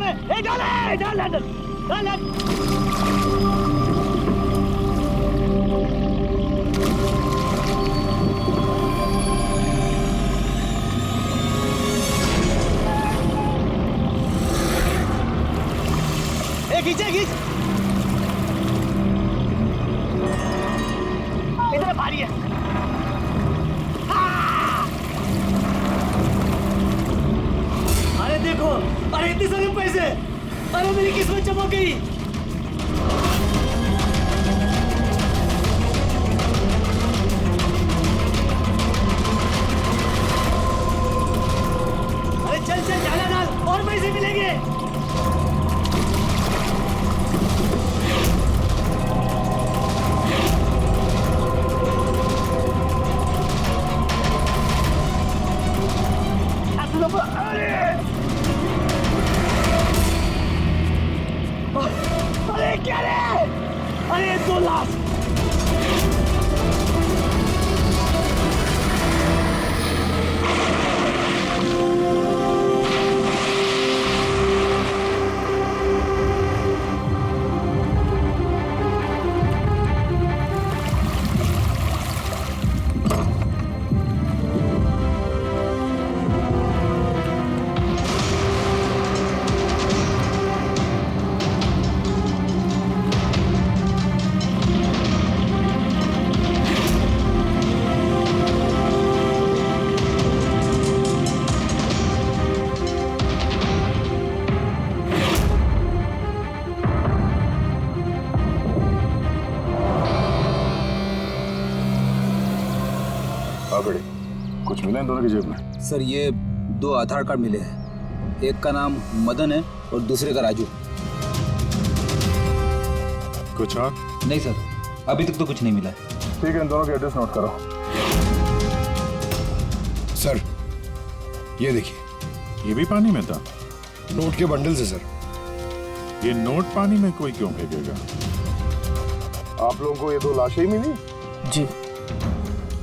Drum है। ए डाल डाल डाल डाल डाल। खींचे खींच, इधर भारी है। अरे देखो, अरे इतने सारे पैसे, अरे मेरी किस्मत चमक गई। अरे चल चल डाला डाल, और पैसे मिलेंगे। अरे क्या रे? अरे 2 लाख। कुछ मिला इन दोनों की जेब में? सर ये 2 आधार कार्ड मिले हैं, एक का नाम मदन है और दूसरे का राजू। कुछ और? नहीं सर, अभी तक तो कुछ नहीं मिला है। ठीक है, इन दोनों के एड्रेस नोट करो। सर ये देखिए, ये भी पानी में था? नोट के बंडल से सर। ये नोट पानी में कोई क्यों फेंकेगा? आप लोगों को ये 2 लाशें ही मिली? जी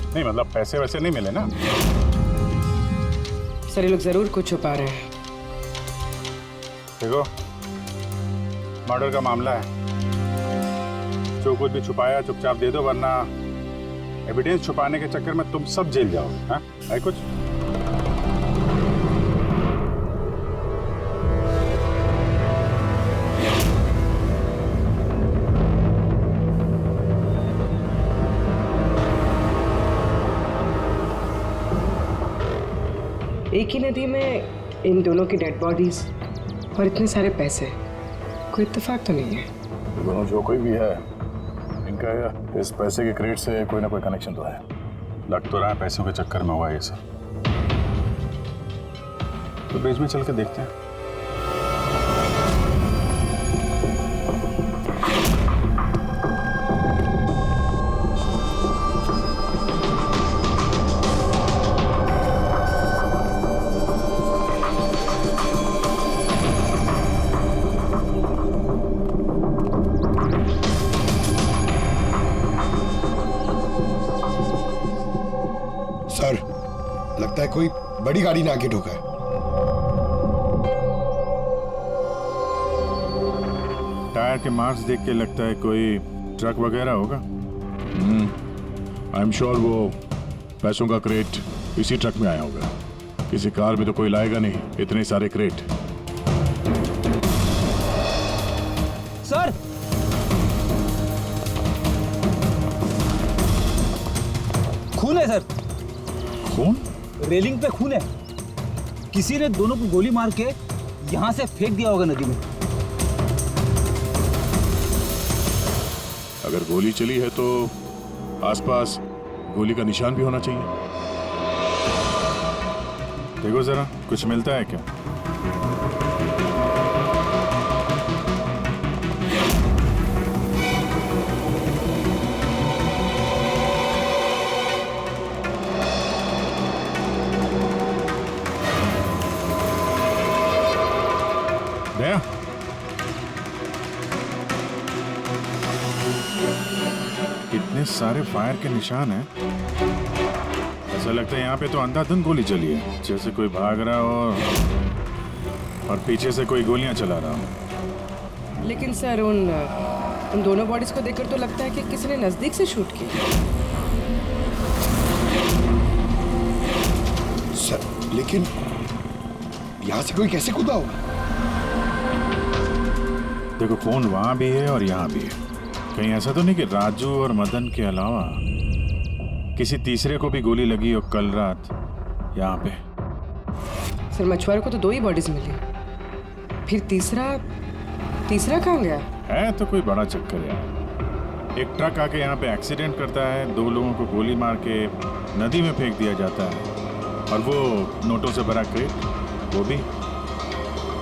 नहीं मतलब पैसे वैसे नहीं मिले ना? सर ये लोग जरूर कुछ छुपा रहे हैं। देखो, मर्डर का मामला है, जो कुछ भी छुपाया चुपचाप दे दो, वरना एविडेंस छुपाने के चक्कर में तुम सब जेल जाओगे। हाँ है कुछ? एक ही नदी में इन दोनों की डेड बॉडीज और इतने सारे पैसे, कोई इत्तेफाक तो नहीं है। दोनों जो कोई भी है, इनका इस पैसे के क्रेट से कोई ना कोई कनेक्शन तो है। लग तो रहा है पैसों के चक्कर में हुआ ये सब। तो बीच में चल के देखते हैं। सर लगता है कोई बड़ी गाड़ी ने आके ठोका है। टायर के मार्क्स देख के लगता है कोई ट्रक वगैरह होगा। आई एम श्योर वो पैसों का क्रेट इसी ट्रक में आया होगा। किसी कार में तो कोई लाएगा नहीं इतने सारे क्रेट। सर खून है सर, कौन? रेलिंग पे खून है। किसी ने दोनों को गोली मार के यहाँ से फेंक दिया होगा नदी में। अगर गोली चली है तो आसपास गोली का निशान भी होना चाहिए। देखो जरा, कुछ मिलता है क्या? दया, इतने सारे फायर के निशान हैं। ऐसा लगता है यहाँ पे तो अंधाधुंध गोली चली है, जैसे कोई भाग रहा हो। और पीछे से कोई गोलियां चला रहा हूँ। लेकिन सर उन दोनों बॉडीज को देखकर तो लगता है कि किसी ने नजदीक से शूट किया। सर लेकिन यहाँ से कोई कैसे कूदा होगा? देखो फोन वहां भी है और यहाँ भी है। कहीं ऐसा तो नहीं कि राजू और मदन के अलावा किसी तीसरे को भी गोली लगी हो कल रात यहाँ पे? सर मछुआरों को तो 2 ही बॉडीज मिली, फिर तीसरा कहाँ गया? है तो कोई बड़ा चक्कर यार। एक ट्रक आके यहाँ पे एक्सीडेंट करता है, 2 लोगों को गोली मार के नदी में फेंक दिया जाता है, और वो नोटों से भरा क्रेट वो भी,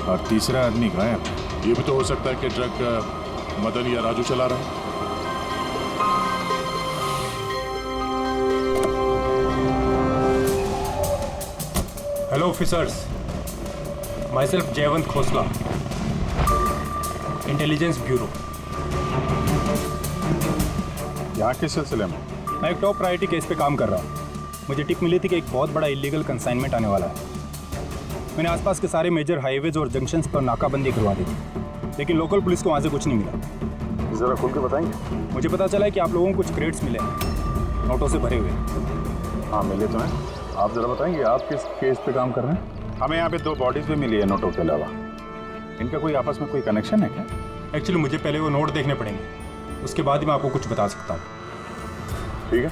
और तीसरा आदमी गायब। ये भी तो हो सकता है कि ट्रक मदन या राजू चला रहा है। Hello officers, my self Jaywant Khosla, intelligence bureau. यहाँ किस सिलसिले में? मैं एक टॉप प्रायोरिटी केस पे काम कर रहा हूँ। मुझे टिप मिली थी कि एक बहुत बड़ा इलीगल कंसाइनमेंट आने वाला है। मैंने आसपास के सारे मेजर हाईवेज और जंक्शंस पर नाकाबंदी करवा दी थी, लेकिन लोकल पुलिस को वहाँ से कुछ नहीं मिला। जरा खुल के बताएंगे? मुझे पता चला है कि आप लोगों को कुछ क्रेट्स मिले हैं, नोटों से भरे हुए। हाँ मिले तो हैं। आप जरा बताएंगे आप किस केस पे काम कर रहे हैं? हमें यहाँ पे 2 बॉडीज भी मिली है नोटों के अलावा। इनका कोई आपस में कोई कनेक्शन है क्या? एक्चुअली मुझे पहले वो नोट देखने पड़ेंगे, उसके बाद ही मैं आपको कुछ बता सकता हूँ। ठीक है,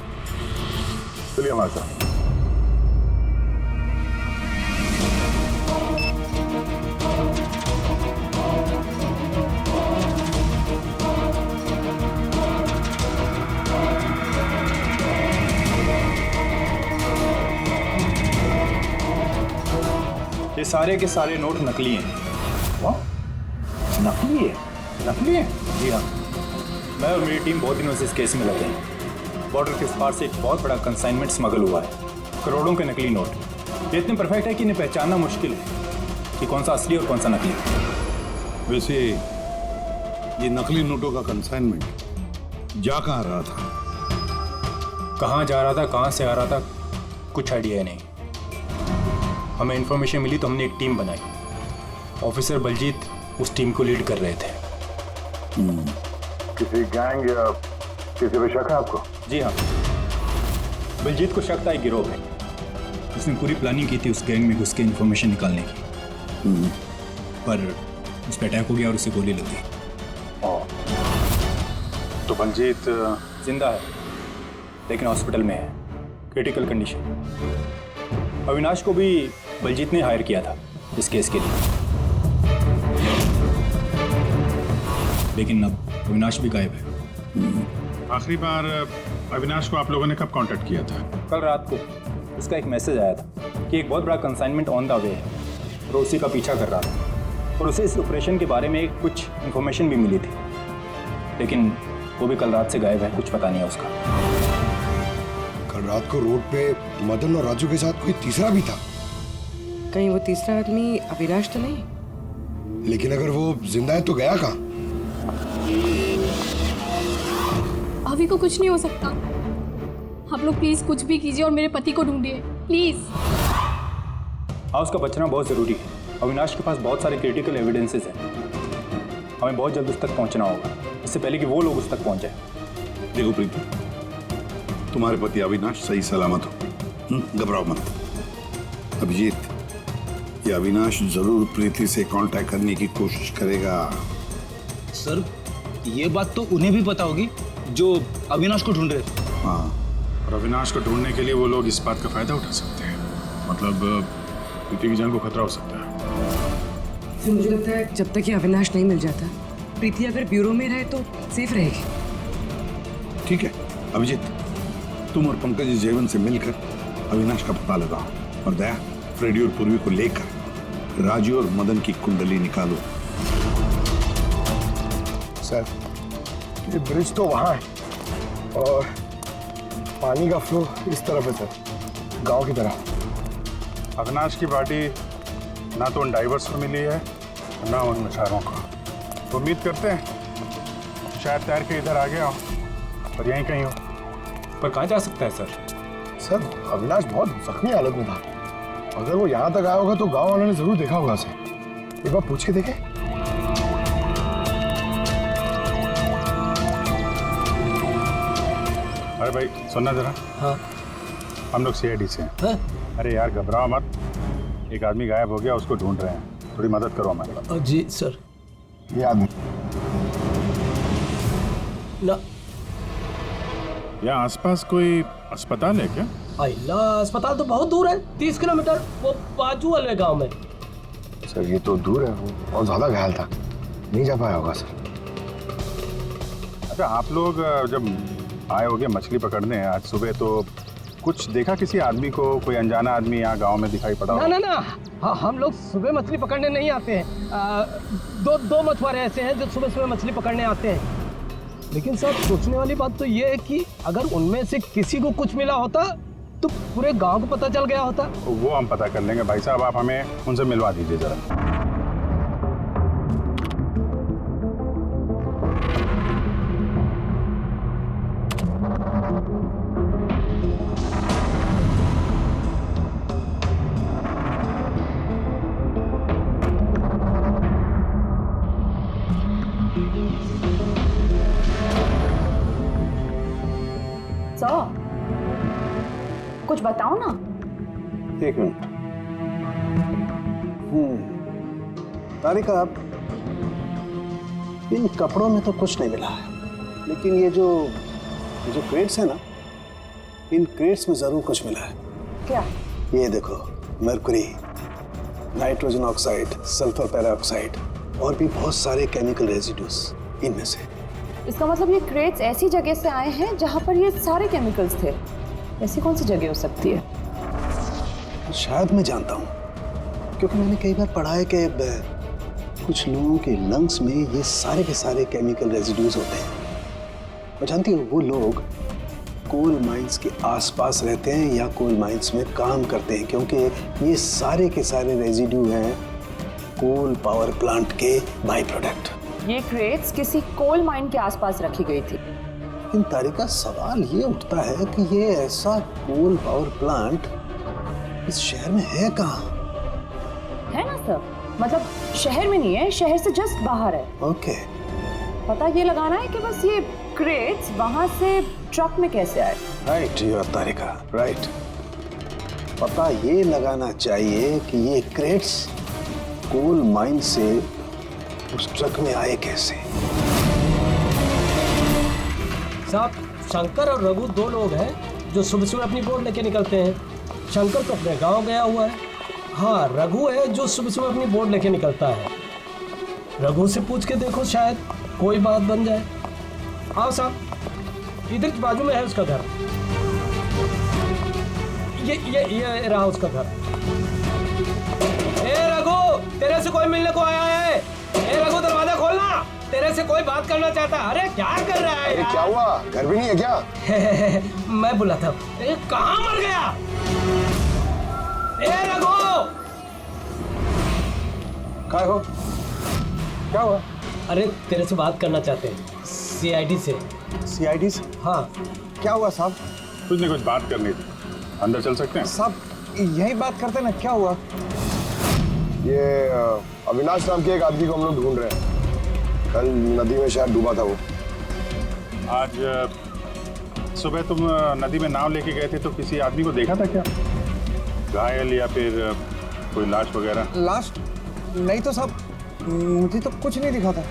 चलिए हमारे साथ। ये सारे के सारे नोट नकली हैं। नकली है? नकली है? जी हाँ, मैं और मेरी टीम बहुत दिनों से इस केस में लगे हैं। बॉर्डर के इस पार से एक बहुत बड़ा कंसाइनमेंट स्मगल हुआ है, करोड़ों के नकली नोट। ये इतने परफेक्ट है कि इन्हें पहचानना मुश्किल है कि कौन सा असली और कौन सा नकली। वैसे ये नकली नोटों का कंसाइनमेंट जा कहाँ रहा था? कहाँ जा रहा था, कहाँ से आ रहा था, कुछ आइडिया ही नहीं। हमें इन्फॉर्मेशन मिली तो हमने एक टीम बनाई। ऑफिसर बलजीत उस टीम को लीड कर रहे थे। किसी गैंग या किसी पे शक है आपको? जी हाँ, बलजीत को शक था एक गिरोह है। उसने पूरी प्लानिंग की थी उस गैंग में घुस के इन्फॉर्मेशन निकालने की, पर उस पर अटैक हो गया और उसे गोली लग गई। तो बलजीत जिंदा है लेकिन हॉस्पिटल में है, क्रिटिकल कंडीशन। अविनाश को भी बलजीत ने हायर किया था इस केस के लिए, लेकिन अब अविनाश भी गायब है। आखिरी बार अविनाश को आप लोगों ने कब कांटेक्ट किया था? कल रात को उसका एक मैसेज आया था कि एक बहुत बड़ा कंसाइनमेंट ऑन द वे है और उसी का पीछा कर रहा था, और उसे इस ऑपरेशन के बारे में कुछ इन्फॉर्मेशन भी मिली थी, लेकिन वो भी कल रात से गायब है, कुछ पता नहीं है उसका। कल रात को रोड पे मदन और राजू के साथ कोई तीसरा भी था। कहीं वो तीसरा आदमी अविनाश तो नहीं? लेकिन अगर वो जिंदा है तो गया कहाँ? अभी को कुछ नहीं हो सकता। आप लोग प्लीज कुछ भी कीजिए और मेरे पति को ढूंढिए प्लीज। हाँ, उसका बचना बहुत ज़रूरी है। अविनाश के पास बहुत सारे क्रिटिकल एविडेंसेस हैं, हमें बहुत जल्द उस तक पहुंचना होगा, इससे पहले कि वो लोग उस तक पहुंचे। देखो प्रीति, तुम्हारे पति अविनाश सही सलामत हो, घबराओ मत। अभिजीत, ये अविनाश जरूर प्रीति से कांटेक्ट करने की कोशिश करेगा। सर ये बात तो उन्हें भी पता होगी जो अविनाश को ढूंढ रहे थे। हाँ, और अविनाश को ढूंढने के लिए वो लोग इस बात का फायदा उठा सकते हैं, मतलब प्रीति की जान को खतरा हो सकता है। तो मुझे लगता है जब तक ये अविनाश नहीं मिल जाता, प्रीति अगर ब्यूरो में रहे तो सेफ रहेगी। ठीक है अभिजीत, तुम और पंकज जयवंत से मिलकर अविनाश का पता लगाओ, और दया फ्रेडी और पूर्वी को लेकर राजू और मदन की कुंडली निकालो। सर ये ब्रिज तो वहाँ है और पानी का फ्लो इस तरफ है सर, गांव की तरफ। अविनाश की बॉडी ना तो उन डाइवर्स को मिली है ना उन मछुआरों को। तो उम्मीद करते हैं शायद तैर के इधर आ गया हो और यहीं कहीं हो। पर कहाँ जा सकता है सर? सर अविनाश बहुत जख्मी हालत में था, अगर वो यहाँ तक आया होगा तो गांव वालों ने जरूर देखा होगा उसे। एक बार पूछ के देखे। अरे भाई सुनना जरा। हाँ हम लोग सीआईडी से हैं। हाँ? अरे यार घबराओ मत, एक आदमी गायब हो गया, उसको ढूंढ रहे हैं, थोड़ी मदद करो हमारी। जी सर। ये आदमी ना यहाँ आसपास कोई अस्पताल है क्या? अल्लाह, अस्पताल तो बहुत दूर है, 30 किलोमीटर, वो बाजू वाले गांव में। सर ये तो दूर है, वो बहुत ज्यादा घायल था, नहीं जा पाया होगा सर। अच्छा आप लोग जब आए होगे मछली पकड़ने आज सुबह, तो कुछ देखा किसी आदमी को? कोई अनजाना आदमी यहाँ गांव में दिखाई पड़ा? ना ना ना, हाँ, हम लोग सुबह मछली पकड़ने नहीं आते हैं। दो मछुआरे ऐसे हैं जो सुबह सुबह मछली पकड़ने आते हैं। लेकिन सर सोचने वाली बात तो ये है कि अगर उनमें से किसी को कुछ मिला होता तो पूरे गांव को पता चल गया होता। वो हम पता कर लेंगे भाई साहब, आप हमें उनसे मिलवा दीजिए जरा। कुछ बताओ ना। एक मिनट। तारिका, आप इन कपड़ों में तो कुछ नहीं मिला है, लेकिन ये जो क्रेट्स है ना, इन क्रेट्स में जरूर कुछ मिला है। क्या? ये देखो, mercury, nitrogen oxide, sulphur peroxide और भी बहुत सारे केमिकल रेजिड्यूज इनमें से। इसका मतलब ये क्रेट्स ऐसी जगह से आए हैं जहां पर ये सारे केमिकल्स थे। ऐसी कौन सी जगह हो सकती है? शायद मैं जानता हूँ, क्योंकि मैंने कई बार पढ़ा है कि कुछ लोगों के लंग्स में ये सारे के सारे केमिकल रेजिड्यूज होते हैं। और जानती हो, वो लोग कोल माइंस के आसपास रहते हैं या कोल माइंस में काम करते हैं, क्योंकि ये सारे के सारे रेजिड्यू हैं कोल पावर प्लांट के बाई प्रोडक्ट। ये क्रेट्स किसी कोल माइन के आसपास रखी गई थी। इन तारिका, सवाल ये उठता है कि ये ऐसा कोल पावर प्लांट इस शहर में है कहाँ? है ना सर, मतलब शहर में नहीं है, शहर से जस्ट बाहर है। ओके। पता ये लगाना है कि बस ये क्रेट्स वहां से ट्रक में कैसे आए। राइट यूर तारिका, राइट। पता ये लगाना चाहिए कि ये क्रेट्स कोल माइन से उस ट्रक में आए कैसे। साहब, शंकर और रघु दो लोग हैं जो सुबह सुबह अपनी बोट लेके निकलते हैं। शंकर तो अपने गांव गया हुआ है। हाँ, रघु है जो सुबह सुबह अपनी बोट लेके निकलता है। रघु से पूछ के देखो, शायद कोई बात बन जाए। आओ साहब, इधर बाजू में है उसका घर। ये रहा उसका घर। ए रघु, तेरे से कोई मिलने को आया है। ए रघु, दरवाजा खोलना, तेरे से कोई बात करना चाहता। अरे क्या कर रहा है? अरे क्या हुआ, घर भी नहीं है क्या? मैं बुलाता हूँ। कहाँ मर गया? ए रघु, क्या हो? क्या हुआ? अरे तेरे से बात करना चाहते हैं, सीआईडी से। सीआईडी से? हाँ। क्या हुआ साहब? कुछ नहीं, कुछ बात करनी थी। अंदर चल सकते हैं? साहब यही बात करते ना, क्या हुआ? ये अविनाश नाम के एक आदमी को हम लोग ढूंढ रहे हैं। कल नदी में शायद डूबा था वो। आज सुबह तुम नदी में नाव लेके गए थे, तो किसी आदमी को देखा था क्या? घायल या फिर कोई लाश वगैरह? लाश नहीं तो साहब, मुझे तो कुछ नहीं दिखा था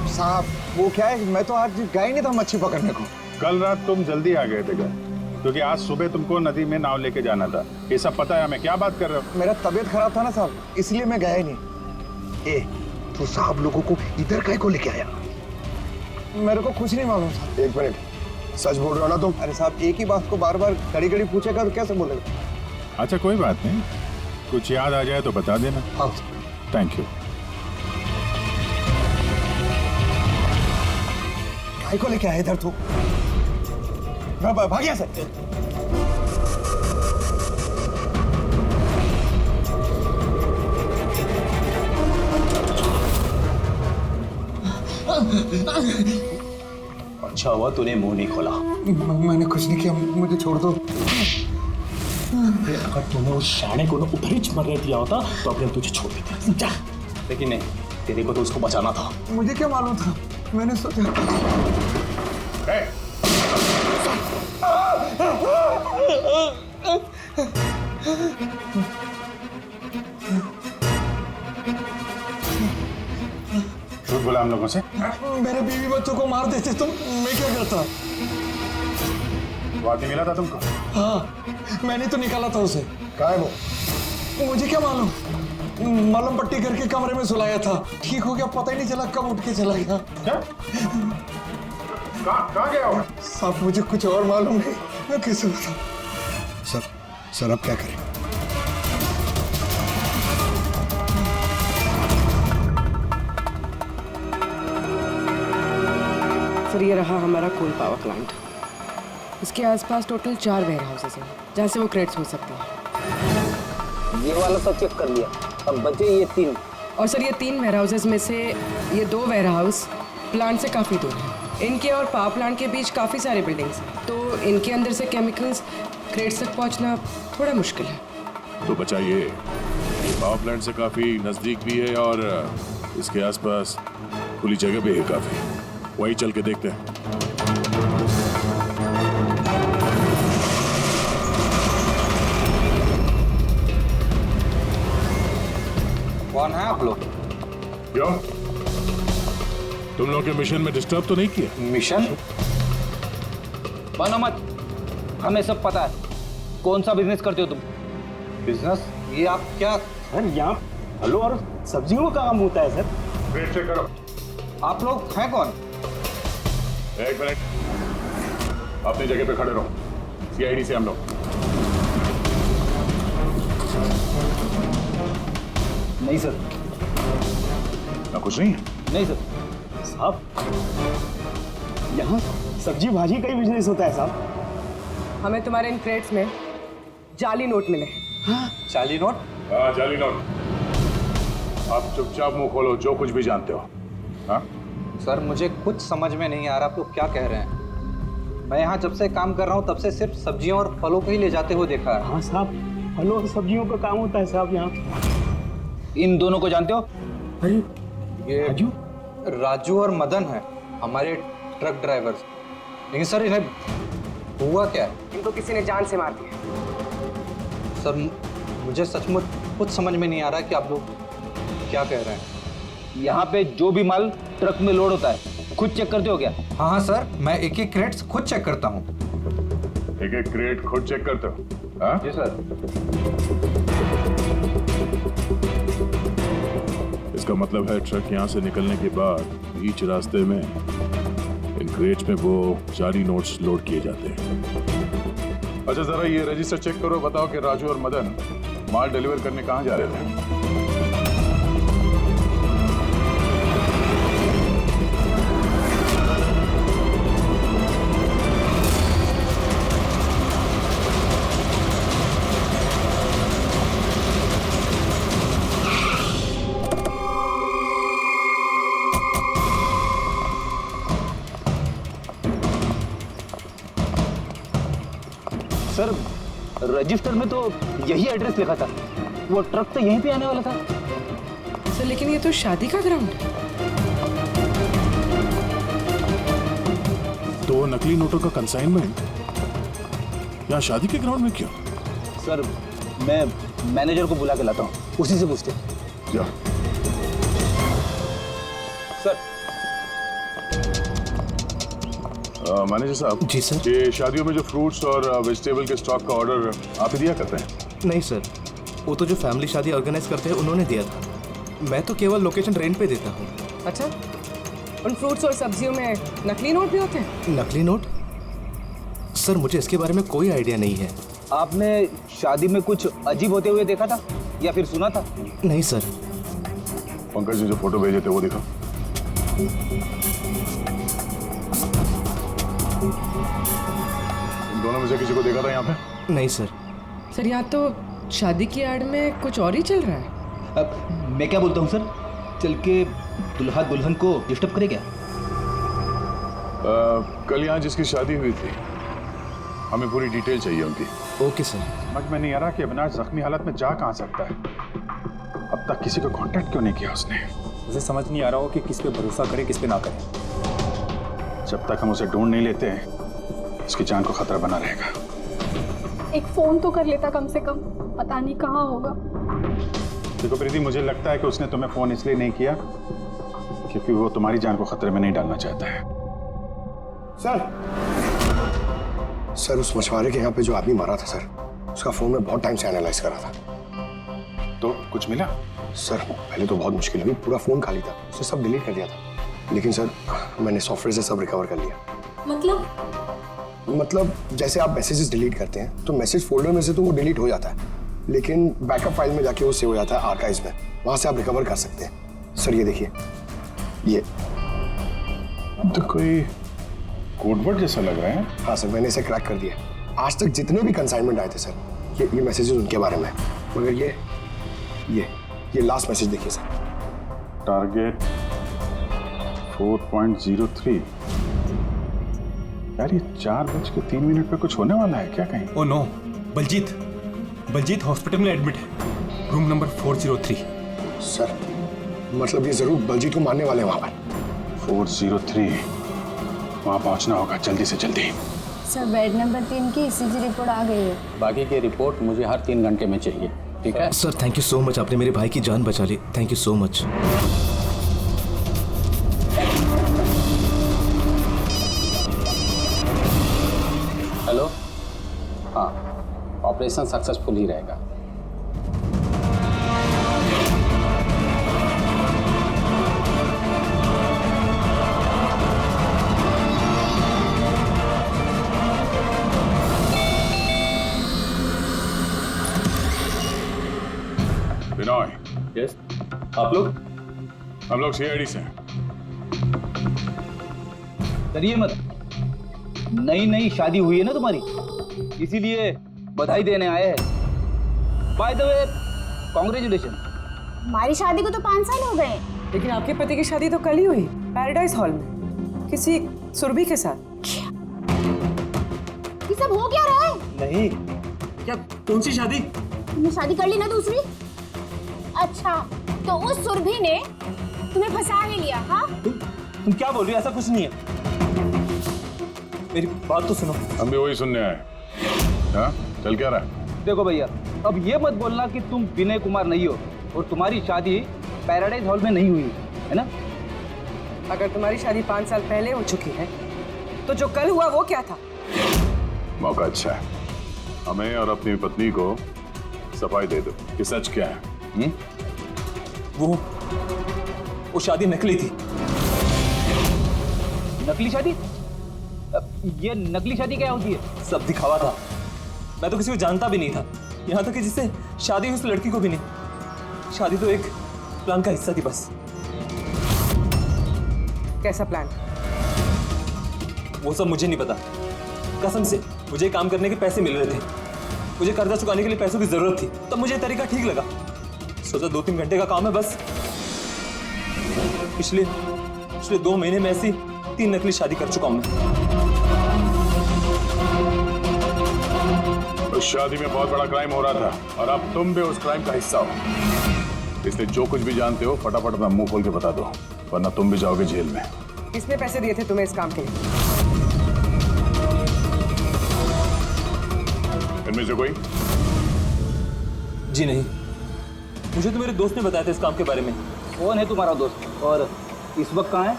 साहब। वो क्या है, मैं तो आज गया ही नहीं था मच्छी पकड़ने को। कल रात तुम जल्दी आ गए थे क्या? क्योंकि आज सुबह तुमको नदी में नाव लेके जाना था। ये सब पता है हमें, क्या बात कर रहे हो? मेरा तबीयत खराब था ना साहब, इसलिए मैं गया ही नहीं। तो साहब लोगों को इधर काहे को लेके आया? मेरे को कुछ नहीं मालूम साहब। एक मिनट, सच बोल रहे हो ना तुम? अरे साहब, एक ही बात को बार बार घड़ी घड़ी पूछेगा तो कैसे बोलेगा? अच्छा कोई बात नहीं, कुछ याद आ जाए तो बता देना। हाँ। Thank you. काहे को लेके आया इधर तू? भाग यहाँ से। अच्छा हुआ तूने मुंह नहीं खोला। मैंने कुछ नहीं किया, मुझे छोड़ दो। अगर तूने उस शाणे को ऊपर ही मरने दिया होता तो अपने तुझे छोड़ देते। जा। लेकिन नहीं, तेरे को तो उसको बचाना था। मुझे क्या मालूम था, मैंने सोचा झूठ बोला हम लोगों से। मेरे बीवी बच्चों को मार देते तो मैं क्या करता। वो आदमी मिला था तुमको? हाँ, मैंने तो निकाला था उसे। कहाँ है वो? मुझे क्या मालूम, मलम पट्टी करके कमरे में सुलाया था, ठीक हो गया, पता ही नहीं चला कब उठ के चला गया। क्या? कहाँ गया होगा? साहब मुझे कुछ और मालूम नहीं, मैं कैसे बताऊं। सर अब क्या करें? सर ये रहा हमारा कोल पावर प्लांट। इसके आसपास टोटल 4 वेयर हाउसेस हैं जहाँ से वो क्रेट्स हो सकते हैं। ये वाला सब चेक कर लिया, अब बचे ये 3। और सर ये 3 वेयर हाउसेस में से ये 2 वेयर हाउस प्लांट से काफ़ी दूर हैं। इनके और पावर प्लांट के बीच काफ़ी सारे बिल्डिंग्स हैं, तो इनके अंदर से केमिकल्स क्रेट्स तक पहुँचना थोड़ा मुश्किल है। तो बचाइए, ये पावर प्लांट से काफी नजदीक भी है और इसके आसपास खुली जगह भी है काफी, वही चल के देखते हैं। कौन है आप लोग? क्यों? तुम लोग के मिशन में डिस्टर्ब तो नहीं किया? मिशन? बनो मत, हमें सब पता है। कौन सा बिजनेस करते हो तुम? बिजनेस? ये आप क्या? सर यहाँ फलों और सब्जियों का काम होता है सर। वेट चेक करो। आप लोग हैं कौन? एक मिनट, अपनी जगह पे खड़े रहो। सीआईडी से हम लोग। नहीं सर। ना कुछ नहीं है? नहीं सर। साहब यहाँ सब्जी भाजी का ही बिजनेस होता है साहब। हमें तुम्हारे इन क्रेट्स में जाली नोट मिले। चाली नोट? हाँ, जाली नोट। आप चुपचाप मुंह खोलो, जो कुछ भी जानते हो। हाँ? सर मुझे कुछ समझ में नहीं आ रहा आप लोग क्या कह रहे हैं। मैं यहाँ जब से काम कर रहा हूँ तब से सिर्फ सब्जियों और फलों को ही ले जाते हुए देखा है। हाँ साहब, फलों और सब्जियों का काम होता है साहब यहाँ। इन दोनों को जानते हो? अरे ये राजू? राजू और मदन है हमारे ट्रक ड्राइवर्स। लेकिन सर इन्हें हुआ क्या है? इनको किसी ने जान से मार दिया। सर मुझे सचमुच कुछ समझ में नहीं आ रहा कि आप लोग क्या कह रहे हैं। यहाँ पे जो भी माल ट्रक में लोड होता है खुद चेक करते हो क्या? हाँ हाँ सर, मैं एक एक क्रेट्स खुद चेक करता हूँ। एक एक क्रेट खुद चेक करते हो? हाँ? जी सर। इसका मतलब है ट्रक यहाँ से निकलने के बाद बीच रास्ते में इन क्रेट्स में वो जाली नोट्स लोड किए जाते हैं। अच्छा, जरा ये रजिस्टर चेक करो, बताओ कि राजू और मदन माल डिलीवर करने कहाँ जा रहे थे? सर रजिस्टर में तो यही एड्रेस लिखा था, वो ट्रक तो यहीं पे आने वाला था। सर लेकिन ये तो शादी का ग्राउंड है। तो नकली नोटों का कंसाइनमेंट यहाँ शादी के ग्राउंड में क्यों? सर मैं मैनेजर को बुला के लाता हूँ, उसी से पूछते। जा। सर मैनेजर साहब। जी सर। ये शादियों में जो फ्रूट्स और वेजिटेबल के स्टॉक का ऑर्डर आप ही दिया करते हैं? नहीं सर, वो तो जो फैमिली शादी ऑर्गेनाइज करते हैं उन्होंने दिया था। मैं तो केवल लोकेशन रेंट पे देता हूँ। अच्छा, उन फ्रूट्स और सब्जियों में नकली नोट भी होते हैं? नकली नोट? सर मुझे इसके बारे में कोई आइडिया नहीं है। आपने शादी में कुछ अजीब होते हुए देखा था या फिर सुना था? नहीं सर। पंकज ने जो फोटो भेजे थे वो दिखा। इन दोनों में से किसी को देखा था यहाँ पे? नहीं सर। सर यहाँ तो शादी की आड़ में कुछ और ही चल रहा है। अब मैं क्या बोलता हूँ सर, चल के दुल्हा दुल्हन को डिस्टर्ब करे क्या? कल यहाँ जिसकी शादी हुई थी हमें पूरी डिटेल चाहिए उनकी। Okay sir. समझ में नहीं आ रहा कि अविनाश जख्मी हालत में जा कहाँ सकता है। अब अब तक किसी को कांटेक्ट क्यों नहीं किया उसने? मुझे समझ नहीं आ रहा हो कि किस पे भरोसा करे, किस पे ना करे। जब तक हम उसे ढूंढ नहीं लेते उसकी जान को खतरा बना रहेगा। एक फोन तो कर लेता कम से कम, पता नहीं कहाँ होगा। देखो प्रीति, मुझे लगता है कि उसने तुम्हें फोन इसलिए नहीं किया क्योंकि वो तुम्हारी जान को खतरे में नहीं डालना चाहता है। सर उस मछुआरे के यहाँ पे जो आदमी मारा था सर, उसका फोन में बहुत टाइम से एनालाइज करा था। तो कुछ मिला? सर पहले तो बहुत मुश्किल हुई, पूरा फोन खाली था, उसे सब डिलीट कर दिया था। लेकिन सर मैंने सॉफ्टवेयर से सब रिकवर कर लिया। मतलब जैसे आप मैसेजेस डिलीट करते हैं तो मैसेज फोल्डर में से तो वो डिलीट हो जाता है, लेकिन बैकअप फाइल में जाके वो सेव हो जाता है आर्काइव्स में, वहां से आप रिकवर कर सकते हैं। सर ये देखिए, ये तो कोई कोडवर्ड जैसा लग रहा है। हाँ सर, मैंने इसे क्रैक कर दिया। आज तक जितने भी कंसाइनमेंट आए थे सर, ये मैसेजेस उनके बारे में, मगर ये लास्ट मैसेज देखिए सर। टारगेट 4.03। यार ये 4:03 पे कुछ होने वाला है क्या कहीं? ओ नो, बलजीत हॉस्पिटल में एडमिट है, रूम नंबर 403। सर मतलब ये जरूर बलजीत को मारने वाले हैं वहां पर। 403, वहां पहुंचना होगा जल्दी से जल्दी। सर बेड नंबर 3 की ECG रिपोर्ट आ गई है। बाकी की रिपोर्ट मुझे हर 3 घंटे में चाहिए, ठीक है? Sir thank you so much, आपने मेरे भाई की जान बचा ली, thank you so much. Hello, हाँ, ऑपरेशन सक्सेसफुल ही रहेगा। विनय। यस, आप लोग? हम लोग CID से हैं। डरिए मत, नई शादी हुई है ना तुम्हारी, इसीलिए बधाई देने आए हैं। By the way, congratulation. हमारी शादी को तो 5 साल हो गए। लेकिन आपके पति की शादी तो कल ही हुई, पैराडाइज हॉल में, किसी सुरभि के साथ। ये सब हो क्या रहा है? नहीं, क्या कौन सी शादी? तुमने शादी कर ली ना दूसरी? अच्छा, तो उस सुरभि ने तुम्हें फंसा ही लिया? हाँ, तुम क्या बोल रही हो? ऐसा कुछ नहीं है, मेरी बात तो सुनो। हम भी वही सुनने आए। हाँ, चल क्या रहा है? देखो भैया, अब ये मत बोलना कि तुम विनय कुमार नहीं हो और तुम्हारी शादी पैराडाइज हॉल में नहीं हुई है ना? अगर तुम्हारी शादी 5 साल पहले हो चुकी है तो जो कल हुआ वो क्या था? मौका अच्छा है, हमें और अपनी पत्नी को सफाई दे दो कि सच क्या है। वो शादी नकली थी। नकली शादी? ये नकली शादी क्या होती है? सब दिखावा था, मैं तो किसी को जानता भी नहीं था, यहाँ तक कि जिससे शादी हुई उस लड़की को भी नहीं। शादी तो एक प्लान का हिस्सा थी बस। कैसा प्लान? वो सब मुझे नहीं पता, कसम से। मुझे काम करने के पैसे मिल रहे थे, मुझे कर्जा चुकाने के लिए पैसों की जरूरत थी, तब मुझे तरीका ठीक लगा। सोचा 2-3 घंटे का काम है बस। पिछले 2 महीने में ऐसी 3 नकली शादी कर चुका हूं मैं। उस शादी में बहुत बड़ा क्राइम हो रहा था और अब तुम भी उस क्राइम का हिस्सा हो, इसलिए जो कुछ भी जानते हो फटाफट अपना मुंह खोल के बता दो, वरना तुम भी जाओगे जेल में। किसने पैसे दिए थे तुम्हें इस काम के लिए? इनमें से कोई? जी नहीं, मुझे तो मेरे दोस्त ने बताया था इस काम के बारे में। कौन है तुम्हारा दोस्त और इस वक्त कहाँ है?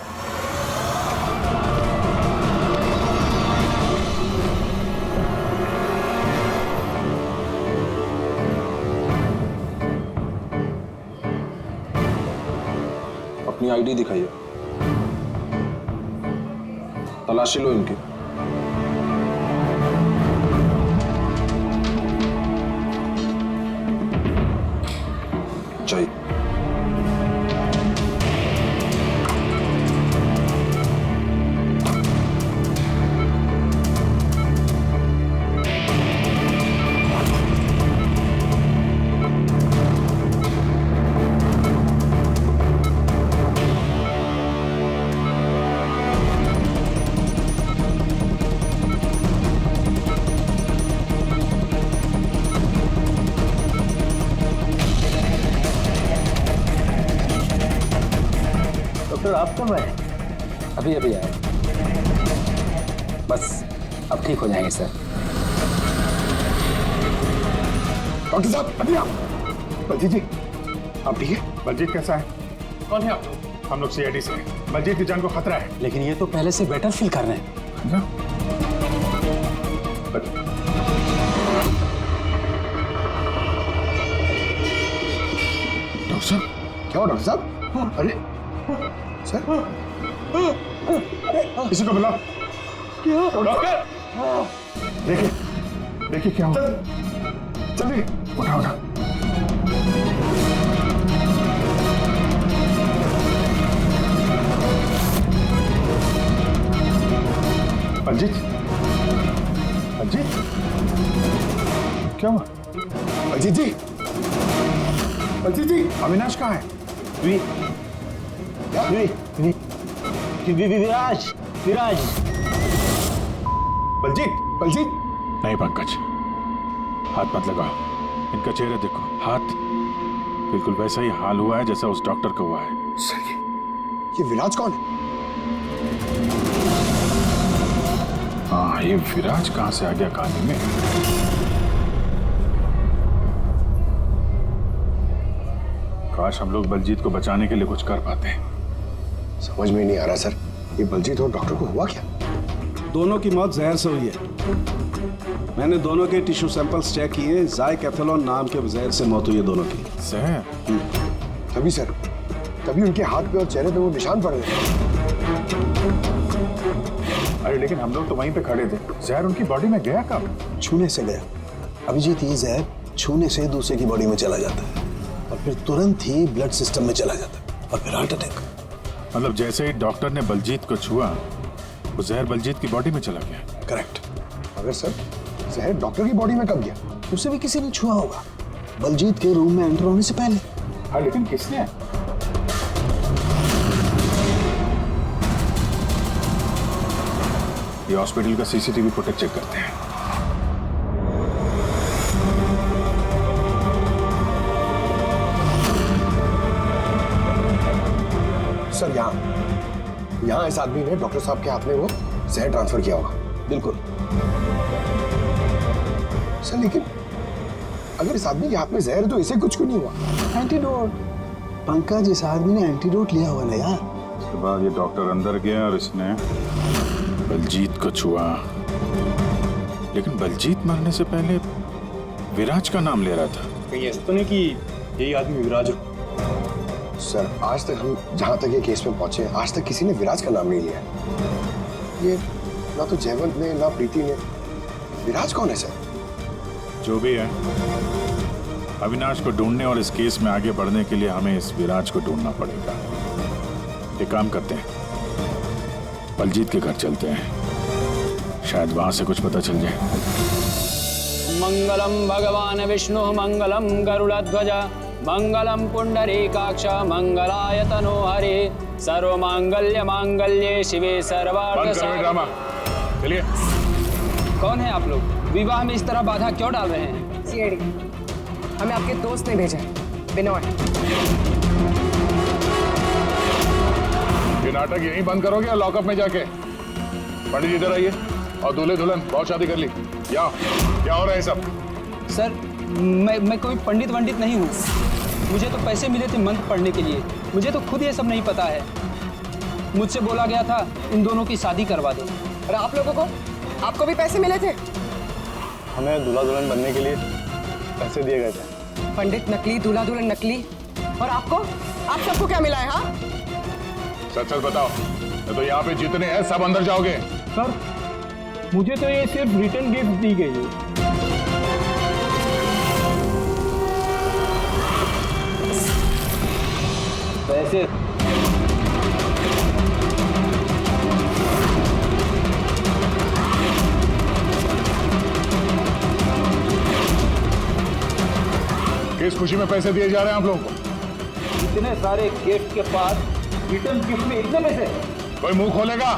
अपनी आईडी दिखाइए, तलाशी लो इनकी। चाहिए डॉक्टर आप कब आए? अभी अभी आए, बस अब ठीक हो जाएंगे सर। डॉक्टर साहब अभी आप। बलजीत जी आप ठीक है? बलजीत कैसा है? कौन है आप लोग? हम लोग सीआईडी से हैं। बलजीत की जान को खतरा है। लेकिन ये तो पहले से बेटर फील कर रहे हैं। डॉक्टर साहब क्या हुआ डॉक्टर साहब? अरे सर किसी को बुलाओ। डॉक्टर देखिए देखिए क्या हुआ। चलिए उठा उठा। बलजीत बलजीत क्या हुआ? बलजीत जी, बलजीत जी अविनाश कहाँ है? विराज विराज बलजीत बलजीत नहीं पंकज, हाथ मत लगाओ। इनका चेहरा देखो, हाथ बिल्कुल वैसा ही हाल हुआ है जैसा उस डॉक्टर का हुआ है। सर ये विराज कौन है? हाँ ये विराज कहाँ से आ गया कहानी में? काश हम लोग बलजीत को बचाने के लिए कुछ कर पाते। समझ में नहीं आ रहा सर, ये बलजीत और डॉक्टर को हुआ क्या? दोनों की मौत जहर से हुई है। मैंने दोनों के टिश्यू सैंपल्स चेक किए, ज़ाइकैथेलॉन नाम के जहर से मौत हुई है दोनों की। जहर? तभी सर, तभी उनके हाथ पे और चेहरे पे वो निशान पड़ गए। अरे लेकिन हम लोग तो वहीं पे खड़े थे, जहर उनकी बॉडी में गया कब? छूने से गया। अभिजीत, ये जहर छूने से दूसरे की बॉडी में चला जाता है और फिर तुरंत ही ब्लड सिस्टम में चला जाता है और फिर हार्ट अटैक। मतलब जैसे ही डॉक्टर ने बलजीत को छुआ, वो जहर बलजीत की बॉडी में चला गया। करेक्ट। मगर सर जहर डॉक्टर की बॉडी में कब गया? उसे भी किसी ने छुआ होगा, बलजीत के रूम में एंटर होने से पहले। हाँ लेकिन किसने? ये हॉस्पिटल का सीसीटीवी फुटेज चेक करते हैं। सर यहाँ इस आदमी ने डॉक्टर साहब के हाथ में वो जहर ट्रांसफर किया होगा। बिल्कुल। सर लेकिन अगर इस आदमी के हाथ में जहर है तो इसे कुछ क्यों नहीं हुआ? एंटीडोट। पंकज, इस आदमी ने एंटीडोट लिया हुआ ना यार। उसके बाद ये डॉक्टर अंदर गया और इसने बलजीत को छुआ। लेकिन बलजीत मरने से पहले विराज का नाम ले रहा था। कहीं ऐसा तो नहीं कि यही आदमी विराज हो? सर आज तक हम जहां तक ये केस में पहुंचे, आज तक किसी ने विराज का नाम नहीं लिया। ये ना तो जयवंत ने ना प्रीति ने। विराज कौन है सर? जो भी है, अविनाश को ढूंढने और इस केस में आगे बढ़ने के लिए हमें इस विराज को ढूंढना पड़ेगा। एक काम करते हैं, बलजीत के घर चलते हैं, शायद वहां से कुछ पता चल जाए। मंगलम भगवान विष्णु मंगलम गरुड़ध्वज मंगलम पुंडरीकाक्ष मंगलाय तनो हरे सर्व मांगल्य मांगल्ये शिवे सर्वार्थ ड्रामा। चलिए। कौन है आप लोग? विवाह में इस तरह बाधा क्यों डाल रहे हैं? सीआईडी, हमें आपके दोस्त ने भेजा है, बिनोय। ये नाटक यहीं बंद करोगे या लॉकअप में जाके? पंडित जी इधर आइए और दूल्हे दुल्हन बहुत शादी कर ली। क्या हो रहा है सब? सर मैं कोई पंडित वंडित नहीं हूँ। मुझे तो पैसे मिले थे मंत्र पढ़ने के लिए। मुझे तो खुद ये सब नहीं पता है। मुझसे बोला गया था इन दोनों की शादी करवा दो। और आप लोगों को, आपको भी पैसे मिले थे? हमें दूल्हा दुल्हन बनने के लिए पैसे दिए गए थे। पंडित नकली, दूल्हा दुल्हन नकली, और आपको, आप सबको क्या मिला है? हाँ सच सच बताओ, तो यहाँ पे जितने हैं सब अंदर जाओगे? सर मुझे तो ये सिर्फ रिटर्न गिफ्ट दी गई है। पैसे किस खुशी में पैसे दिए जा रहे हैं आप लोगों को? इतने सारे गिफ्ट के पास रिटर्न गिफ्ट में इतने पैसे? कोई मुंह खोलेगा?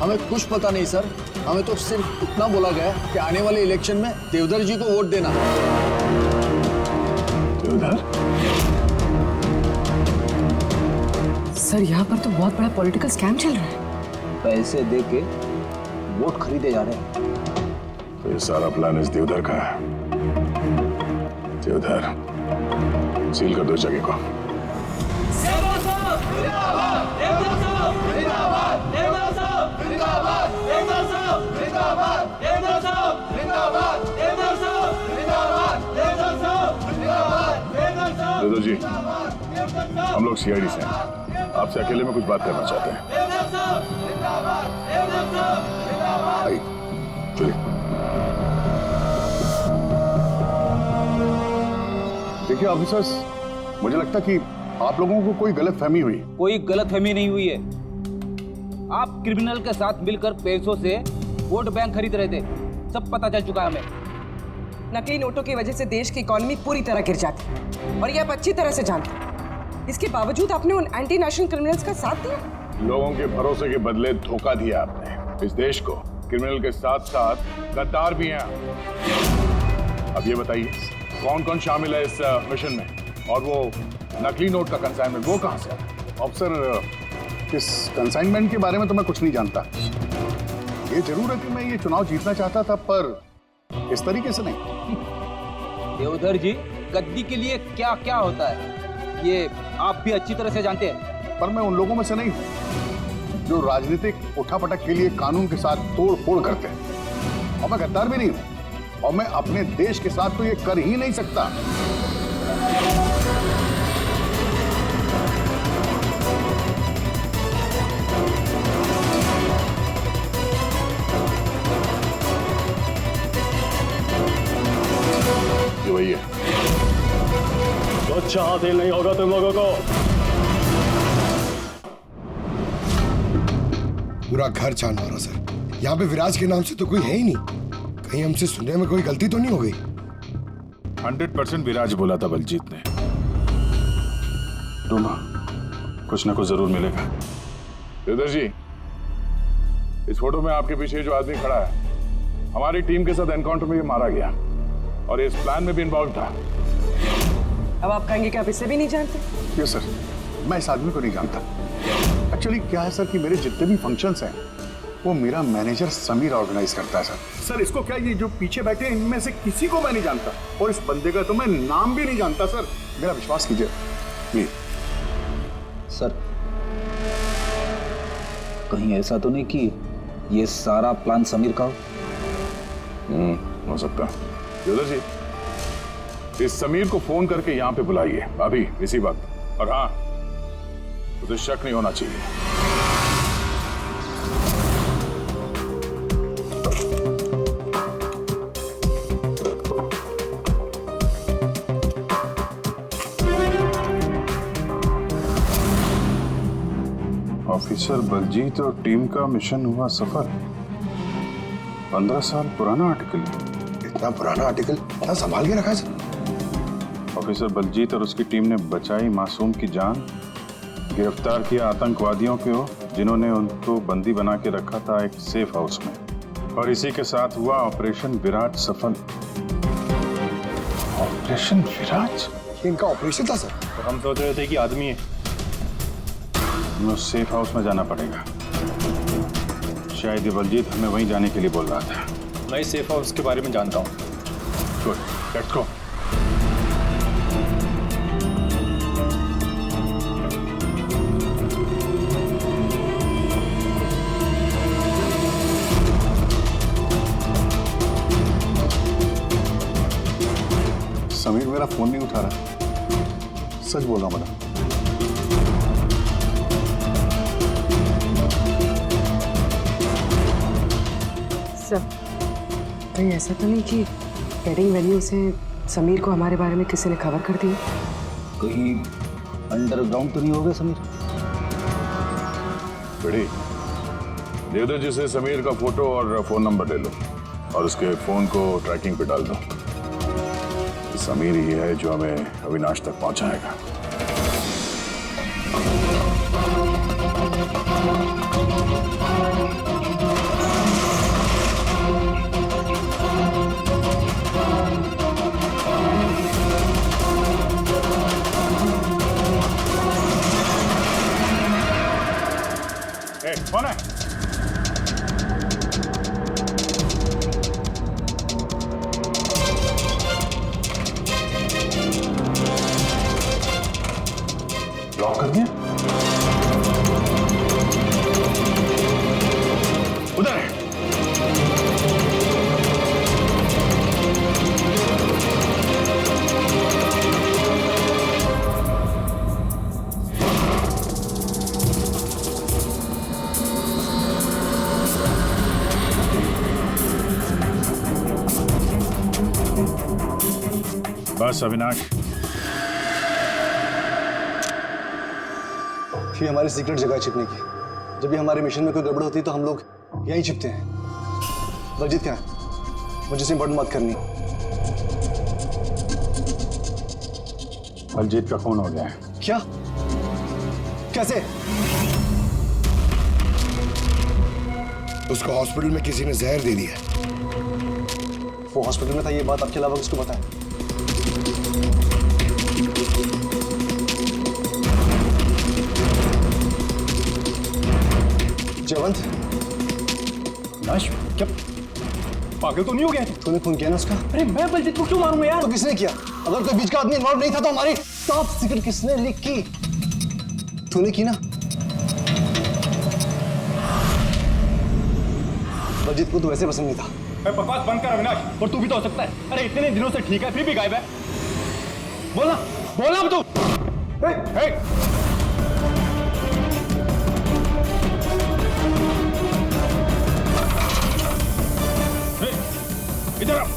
हमें कुछ पता नहीं सर, हमें तो सिर्फ इतना बोला गया कि आने वाले इलेक्शन में देवधर जी को वोट देना। देवधर? सर यहाँ पर तो बहुत बड़ा पॉलिटिकल स्कैम चल रहा है। पैसे दे के वोट खरीदे जा रहे हैं। तो ये सारा प्लान इस देवधर का है। देवधर, सील कर दो जगह को। देवधर जी, हम लोग सीआईडी से हैं। आपसे अकेले में कुछ बात करना चाहते हैं। आइए, चलिए। देखिए ऑफिसर्स, मुझे लगता कि आप लोगों को कोई गलतफहमी हुई। कोई गलतफहमी नहीं हुई है। आप क्रिमिनल के साथ मिलकर पैसों से वोट बैंक खरीद रहे थे, सब पता चल चुका है हमें। नकली नोटों की वजह से देश की इकोनॉमी पूरी तरह गिर जाती है और ये आप अच्छी तरह से जानते हैं। इसके बावजूद आपने उन एंटी नेशनल क्रिमिनल्स का साथ दिया। लोगों के भरोसे के बदले धोखा दिया आपने। इस देश को क्रिमिनल के साथ साथ गद्दार भी हैं। अब ये बताइए कौन कौन शामिल है इस मिशन में, और वो नकली नोट का कंसाइनमेंट वो कहां से आया? अफसर, इस कंसाइनमेंट के बारे में तो मैं कुछ नहीं जानता। ये जरूर है कि मैं ये चुनाव जीतना चाहता था, पर इस तरीके से नहीं। देवधर जी, गद्दी के लिए क्या क्या होता है ये आप भी अच्छी तरह से जानते हैं। पर मैं उन लोगों में से नहीं हूं जो राजनीतिक उठापटक के लिए कानून के साथ तोड़ फोड़ करते हैं, और मैं गद्दार भी नहीं हूं, और मैं अपने देश के साथ तो ये कर ही नहीं सकता। ये वही है। तो अच्छा हासिल नहीं होगा तुम लोगों को। पूरा घर छान मारा सर। यहाँ पे विराज के नाम से तो कोई है ही नहीं। कहीं हमसे सुनने में कोई गलती तो नहीं हो गई? 100% विराज बोला था बलजीत ने। रोमा, कुछ ना कुछ जरूर मिलेगा। देवधर जी, इस फोटो में आपके पीछे जो आदमी खड़ा है, हमारी टीम के साथ एनकाउंटर में ये मारा गया और इस प्लान में भी इन्वॉल्व था। अब आप कहेंगे कि आप इसे भी नहीं जानते? यस सर, मैं इस आदमी को नहीं जानता। एक्चुअली क्या है सर कि मेरे जितने भी फंक्शंस हैं वो मेरा मैनेजर समीर ऑर्गेनाइज करता है सर। सर इसको क्या, ये जो पीछे बैठे हैं इनमें से किसी को मैं नहीं जानता, और इस बंदे का तो मैं नाम भी नहीं जानता सर। मेरा विश्वास कीजिए प्लीज। सर कहीं ऐसा तो नहीं कि ये सारा प्लान समीर का हो सकता है। देवधर जी, इस समीर को फोन करके यहाँ पे बुलाइए अभी इसी वक्त, और हाँ, उसे शक नहीं होना चाहिए। ऑफिसर बलजीत और टीम का मिशन हुआ सफल। 15 साल पुराना आर्टिकल। इतना पुराना आर्टिकल इतना संभाल के रखा है सर? ऑफिसर बलजीत और उसकी टीम ने बचाई मासूम की जान, गिरफ्तार किया आतंकवादियों को जिन्होंने उनको बंदी बना के रखा था एक सेफ हाउस में, और इसी के साथ हुआ ऑपरेशन विराट सफल। ऑपरेशन विराट? इनका ऑपरेशन था सर? तो हम सोच रहे थे कि आदमी है। हमें उस सेफ हाउस में जाना पड़ेगा। शायद ये बलजीत हमें वहीं जाने के लिए बोल रहा था। मैं इस सेफ हाउस के बारे में जानता हूँ। Good, let's go. समीर मेरा फोन नहीं उठा रहा, सच बोल रहा हूं मैडम। सर, कहीं ऐसा तो नहीं कि वेडिंग वेन्यू से समीर को हमारे बारे में किसी ने खबर कर दी? कहीं अंडरग्राउंड तो नहीं हो गया समीर? बड़ी, देवधर जी से समीर का फोटो और फोन नंबर ले लो और उसके फोन को ट्रैकिंग पे डाल दो। समीर ही है जो हमें अविनाश तक पहुंचाएगा। कौन है? लॉक कर दिया? उधर है। बस अविनाश, ये हमारी सीक्रेट जगह है छिपने की। जब भी हमारे मिशन में कोई गड़बड़ होती है तो हम लोग यहीं छिपते हैं। बलजीत क्या है? मुझे से इंपॉर्टेंट बात करनी। बलजीत का खून हो गया है। क्या? कैसे? उसको हॉस्पिटल में किसी ने जहर दे दिया। वो हॉस्पिटल में था, ये बात आपके अलावा किसको पता है? जयवंत, नाश, क्या पागल तो नहीं हो गया? तूने खून किया ना उसका? अरे मैं बलजीत को क्यों मारूंगा यार? तो किसने किया? अगर कोई बीच का आदमी इन्वॉल्व नहीं था तो हमारी टॉप सीक्रेट किसने लीक की? तूने की ना? बलजीत को तो वैसे पसंद नहीं था। मैं बकवास बंद कर अविनाश, और तू भी तो हो सकता है। अरे इतने दिनों से ठीक है, फिर भी गायब है। बोलना बोलना अब तू। इधर आओ।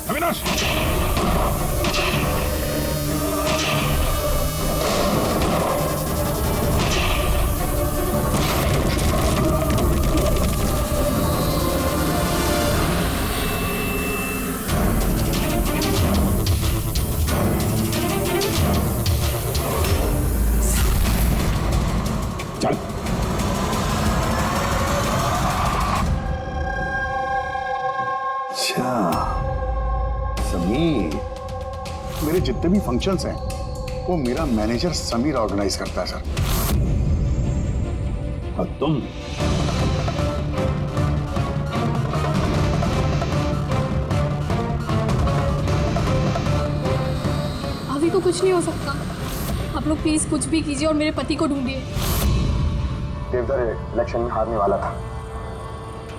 अविनाश, चल। अच्छा समीर, मेरे जितने भी फंक्शंस हैं वो मेरा मैनेजर समीर ऑर्गेनाइज करता है सर। और तुम? अभी को कुछ नहीं हो सकता। आप लोग प्लीज कुछ भी कीजिए और मेरे पति को ढूंढिए। देवधर इलेक्शन में हारने वाला था।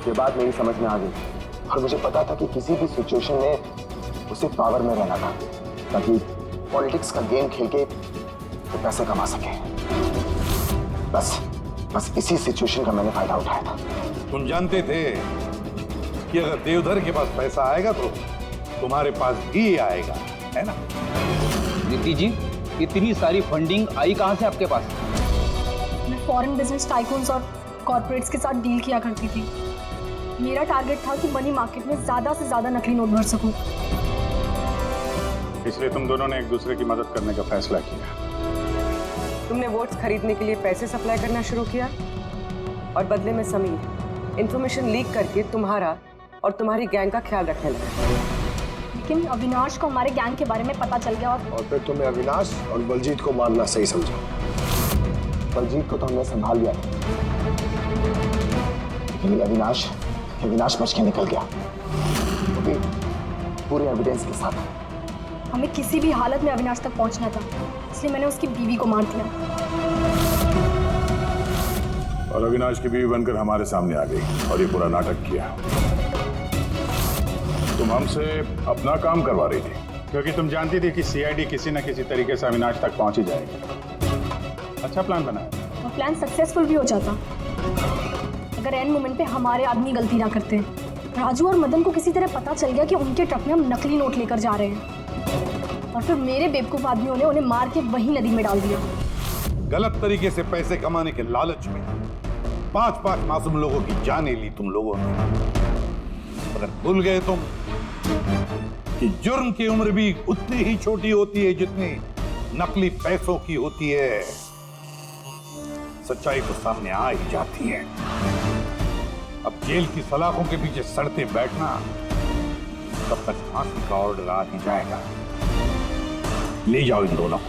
ये बात मेरी समझ में आ गई और मुझे पता था कि किसी भी सिचुएशन में उसे पावर में रहना था ताकि पॉलिटिक्स का गेम खेल के वो पैसे कमा सके। बस इसी सिचुएशन का मैंने फायदा उठाया था। तुम जानते थे कि अगर देवधर के पास पैसा आएगा तो तुम्हारे पास भी आएगा, है ना? दीप्ति जी, इतनी सारी फंडिंग आई कहां से आपके पास? मैं फॉरेन बिजनेस टाइकून्स और कॉर्पोरेट्स के साथ डील किया करती थी। मेरा टारगेट था कि मनी मार्केट में ज्यादा से ज्यादा नकली नोट भर सकूं। इसलिए तुम दोनों ने एक दूसरे की मदद करने का फैसला किया। तुमने वोट्स खरीदने के लिए पैसे सप्लाई करना शुरू किया और बदले में समीर इंफॉर्मेशन लीक करके तुम्हारा और तुम्हारी गैंग का ख्याल रखने लगा। लेकिन अविनाश को हमारे गैंग के बारे में पता चल गया और फिर तुमने अविनाश और बलजीत को मारना सही समझा। बलजीत को तो हमने संभाल लिया था, लेकिन अविनाश बच के निकल गया, वो भी पूरे एविडेंस के साथ। हमें किसी भी हालत में अविनाश तक पहुंचना था, इसलिए मैंने उसकी बीवी को मार दिया। और अविनाश की बीवी बनकर हमारे सामने आ गई और ये पूरा नाटक किया। तुम हमसे अपना काम करवा रही थी क्योंकि तुम जानती थी कि सीआईडी किसी न किसी तरीके से अविनाश तक पहुंच ही जाएगी। अच्छा प्लान बनाया। और प्लान सक्सेसफुल भी हो जाता अगर एंड मोमेंट पे हमारे आदमी गलती ना करते। राजू और मदन को किसी तरह पता चल गया कि उनके ट्रक में हम नकली नोट लेकर जा रहे हैं और फिर मेरे बेवकूफ आदमियों ने उन्हें मार के वही नदी में डाल दिया। गलत तरीके से पैसे कमाने के लालच में 5-5 मासूम लोगों की जानें ली तुम लोगों ने। अगर भूल गए तुम कि जुर्म की उम्र भी उतनी ही छोटी होती है जितनी नकली पैसों की होती है। सच्चाई तो सामने आ ही जाती है। अब जेल की सलाखों के पीछे सड़ते बैठना, तब तक फांसी का ऑर्डर आ ही जाएगा। ले जाओ इन दोनों को।